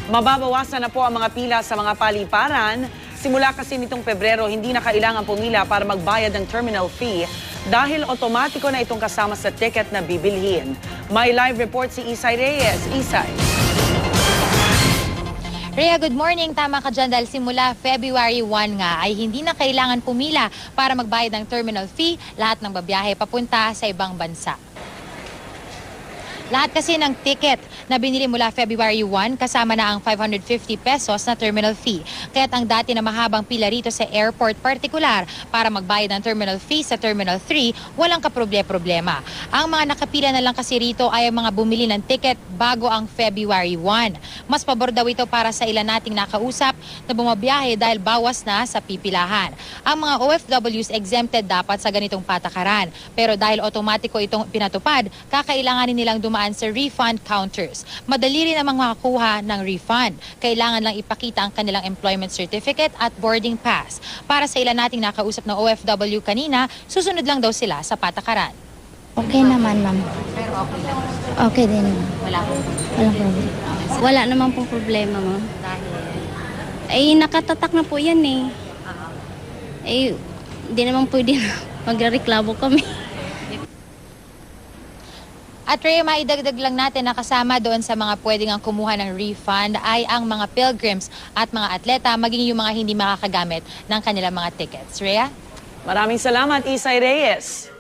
Mababawasan na po ang mga pila sa mga paliparan. Simula kasi nitong Pebrero, hindi na kailangan pumila para magbayad ng terminal fee dahil otomatiko na itong kasama sa ticket na bibilhin. May live report si Isay Reyes. Isay. Rhea, good morning. Tama ka dyan dahil simula February 1 nga ay hindi na kailangan pumila para magbayad ng terminal fee lahat ng babiyahe papunta sa ibang bansa. Lahat kasi ng ticket na binili mula February 1 kasama na ang 550 pesos na terminal fee. Kaya't ang dati na mahabang pila rito sa airport partikular para magbayad ng terminal fee sa Terminal 3, walang kaproblema. Ang mga nakapila na lang kasi rito ay ang mga bumili ng ticket bago ang February 1. Mas pabor daw ito para sa ilan nating nakausap na bumabiyahe dahil bawas na sa pipilahan. Ang mga OFWs exempted dapat sa ganitong patakaran. Pero dahil otomatiko itong pinatupad, kakailanganin nilang dumaan sa refund counters. Madali rin namang makakuha ng refund. Kailangan lang ipakita ang kanilang employment certificate at boarding pass. Para sa ilan nating nakausap na OFW kanina, susunod lang daw sila sa patakaran. Okay naman, ma'am. Pero okay lang. Okay din, ma'am. Wala po. Walang problema. Wala naman pong problema, ma'am. Dahil Nakatatak na po yan eh. Hindi naman pwede na magreklamo kami. At Rhea, maidagdag lang natin na kasama doon sa mga pwedeng ang kumuha ng refund ay ang mga pilgrims at mga atleta, maging yung mga hindi makakagamit ng kanilang mga tickets. Rhea? Maraming salamat, Isay Reyes.